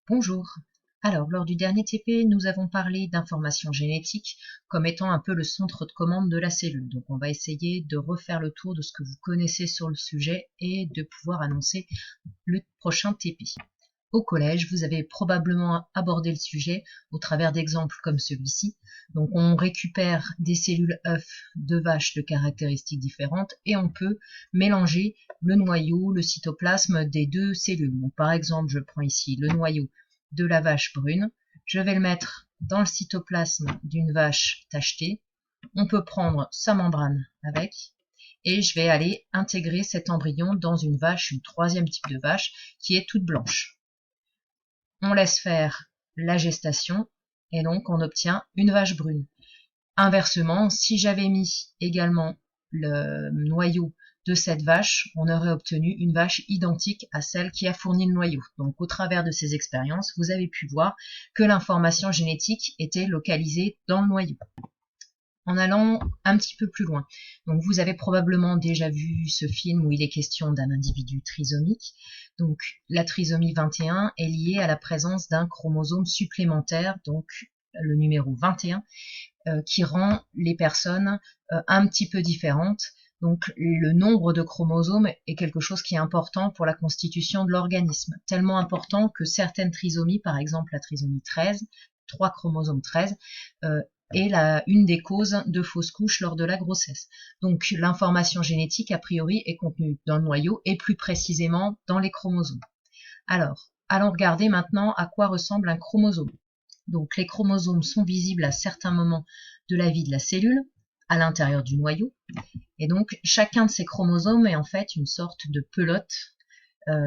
Bonjour. Alors, lors du dernier TP, nous avons parlé d'information génétique comme étant un peu le centre de commande de la cellule. Donc, on va essayer de refaire le tour de ce que vous connaissez sur le sujet et de pouvoir annoncer le prochain TP. Au collège, vous avez probablement abordé le sujet au travers d'exemples comme celui-ci. Donc, on récupère des cellules œufs de vaches de caractéristiques différentes et on peut mélanger le noyau, le cytoplasme des deux cellules. Donc, par exemple, je prends ici le noyau de la vache brune. Je vais le mettre dans le cytoplasme d'une vache tachetée. On peut prendre sa membrane avec et je vais aller intégrer cet embryon dans une vache, une troisième type de vache qui est toute blanche. On laisse faire la gestation et donc on obtient une vache brune. Inversement, si j'avais mis également le noyau de cette vache, on aurait obtenu une vache identique à celle qui a fourni le noyau. Donc au travers de ces expériences, vous avez pu voir que l'information génétique était localisée dans le noyau. En allant un petit peu plus loin. Donc vous avez probablement déjà vu ce film où il est question d'un individu trisomique. Donc la trisomie 21 est liée à la présence d'un chromosome supplémentaire, donc le numéro 21, qui rend les personnes un petit peu différentes. Donc le nombre de chromosomes est quelque chose qui est important pour la constitution de l'organisme, tellement important que certaines trisomies, par exemple la trisomie 13, 3 chromosomes 13, est une des causes de fausses couches lors de la grossesse. Donc l'information génétique, a priori, est contenue dans le noyau et plus précisément dans les chromosomes. Alors, allons regarder maintenant à quoi ressemble un chromosome. Donc les chromosomes sont visibles à certains moments de la vie de la cellule, à l'intérieur du noyau. Et donc chacun de ces chromosomes est en fait une sorte de pelote,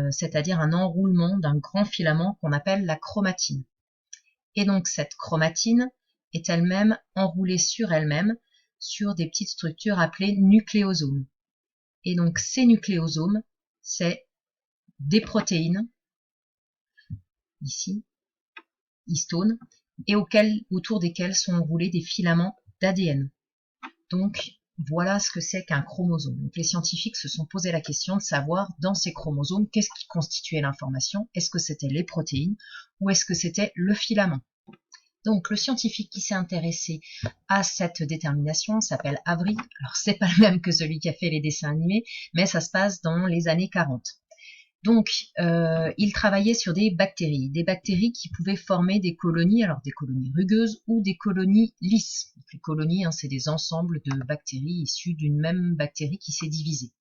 c'est-à-dire un enroulement d'un grand filament qu'on appelle la chromatine. Et donc cette chromatine est elle-même enroulée sur elle-même sur des petites structures appelées nucléosomes. Et donc ces nucléosomes, c'est des protéines, ici, histones, et autour desquels sont enroulés des filaments d'ADN. Donc voilà ce que c'est qu'un chromosome. Donc les scientifiques se sont posé la question de savoir dans ces chromosomes qu'est-ce qui constituait l'information. Est-ce que c'était les protéines ou est-ce que c'était le filament? Donc le scientifique qui s'est intéressé à cette détermination s'appelle Avery. Alors c'est pas le même que celui qui a fait les dessins animés, mais ça se passe dans les années 40. Donc il travaillait sur des bactéries qui pouvaient former des colonies, alors des colonies rugueuses ou des colonies lisses. Donc, les colonies, c'est des ensembles de bactéries issues d'une même bactérie qui s'est divisée.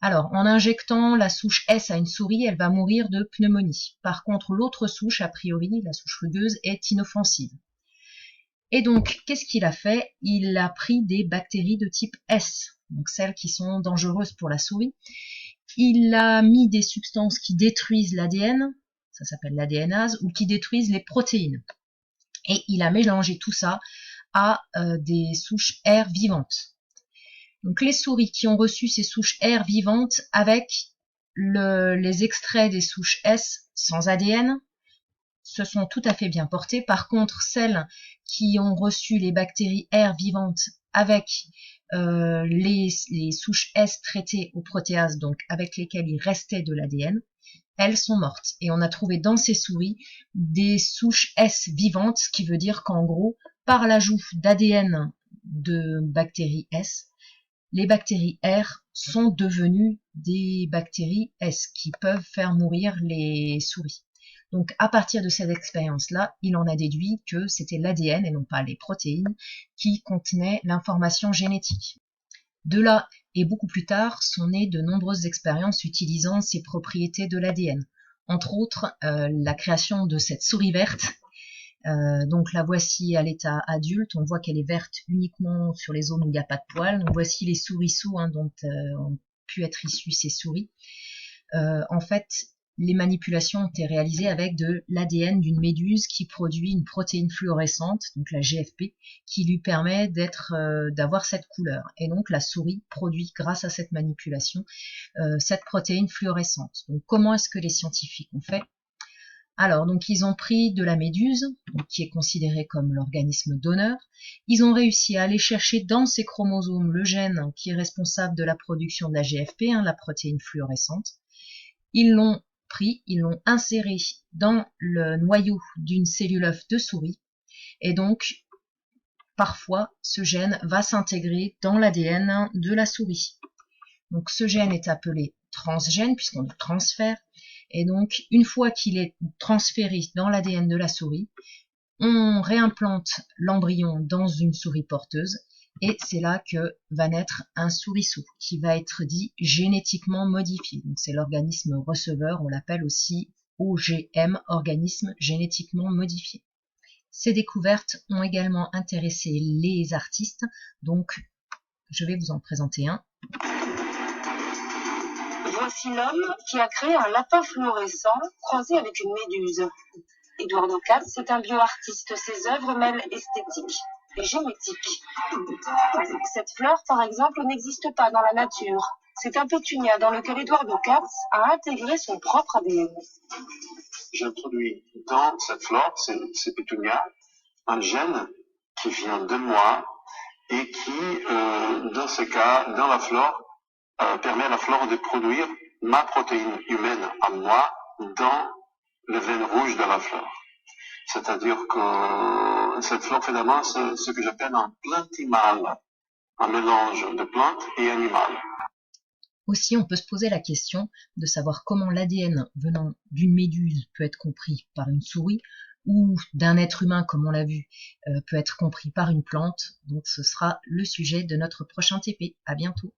Alors, en injectant la souche S à une souris, elle va mourir de pneumonie. Par contre, l'autre souche, a priori, la souche rugueuse, est inoffensive. Et donc, qu'est-ce qu'il a fait? Il a pris des bactéries de type S, donc celles qui sont dangereuses pour la souris. Il a mis des substances qui détruisent l'ADN, ça s'appelle l'ADNase, ou qui détruisent les protéines. Et il a mélangé tout ça à des souches R vivantes. Donc les souris qui ont reçu ces souches R vivantes avec les extraits des souches S sans ADN se sont tout à fait bien portées. Par contre, celles qui ont reçu les bactéries R vivantes avec les souches S traitées aux protéases, donc avec lesquelles il restait de l'ADN, elles sont mortes. Et on a trouvé dans ces souris des souches S vivantes, ce qui veut dire qu'en gros, par l'ajout d'ADN de bactéries S, les bactéries R sont devenues des bactéries S qui peuvent faire mourir les souris. Donc à partir de cette expérience-là, il en a déduit que c'était l'ADN et non pas les protéines qui contenaient l'information génétique. De là, et beaucoup plus tard, sont nées de nombreuses expériences utilisant ces propriétés de l'ADN. Entre autres, la création de cette souris verte. Donc la voici à l'état adulte, on voit qu'elle est verte uniquement sur les zones où il n'y a pas de poils. Donc voici les souriceaux dont ont pu être issues ces souris. En fait, les manipulations ont été réalisées avec de l'ADN d'une méduse qui produit une protéine fluorescente, donc la GFP, qui lui permet d'avoir cette couleur. Et donc la souris produit, grâce à cette manipulation, cette protéine fluorescente. Donc comment est-ce que les scientifiques ont fait? Alors, donc ils ont pris de la méduse, qui est considérée comme l'organisme donneur. Ils ont réussi à aller chercher dans ces chromosomes le gène qui est responsable de la production de la GFP, la protéine fluorescente. Ils l'ont pris, ils l'ont inséré dans le noyau d'une cellule œuf de souris, et donc parfois ce gène va s'intégrer dans l'ADN de la souris. Donc ce gène est appelé transgène puisqu'on le transfère, et donc une fois qu'il est transféré dans l'ADN de la souris, on réimplante l'embryon dans une souris porteuse, et c'est là que va naître un souriceau qui va être dit génétiquement modifié. Donc c'est l'organisme receveur, on l'appelle aussi OGM, organisme génétiquement modifié. Ces découvertes ont également intéressé les artistes, donc je vais vous en présenter un. Voici l'homme qui a créé un lapin fluorescent croisé avec une méduse. Eduardo Katz est un bioartiste. Ses œuvres mêlent esthétique et génétique. Cette fleur, par exemple, n'existe pas dans la nature. C'est un pétunia dans lequel Eduardo Katz a intégré son propre ADN. J'introduis dans cette fleur, ces pétunias, un gène qui vient de moi et qui, dans ce cas, dans la flore, permet à la flore de produire ma protéine humaine à moi dans les veines rouges de la fleur. C'est-à-dire que cette flore, finalement, c'est ce que j'appelle un plantimal, un mélange de plantes et animal. Aussi, on peut se poser la question de savoir comment l'ADN venant d'une méduse peut être compris par une souris, ou d'un être humain, comme on l'a vu, peut être compris par une plante. Donc ce sera le sujet de notre prochain TP. À bientôt.